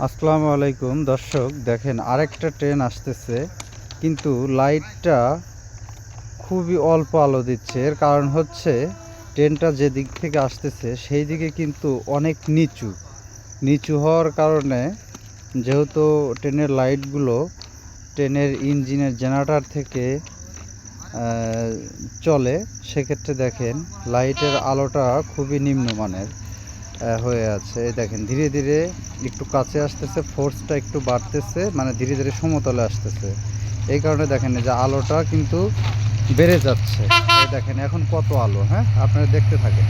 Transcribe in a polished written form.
আসসালামু আলাইকুম দর্শক, দেখেন আরেকটা ট্রেন আসতেছে, কিন্তু লাইটটা খুবই অল্প আলো দিচ্ছে। এর কারণ হচ্ছে ট্রেনটা যে দিক থেকে আসতেছে সেই দিকে কিন্তু অনেক নিচু নিচু হওয়ার কারণে, যেহেতু ট্রেনের লাইটগুলো ট্রেনের ইঞ্জিনের জেনারেটর থেকে চলে, সেক্ষেত্রে দেখেন লাইটের আলোটা খুবই নিম্নমানের হয়ে আছে। এই দেখেন ধীরে ধীরে একটু কাছে আসতেছে, ফোর্সটা একটু বাড়তেছে, মানে ধীরে ধীরে সমতলে আসতেছে। এই কারণে দেখেন যে আলোটা কিন্তু বেড়ে যাচ্ছে। এই দেখেন এখন কত আলো, হ্যাঁ আপনারা দেখতে থাকেন।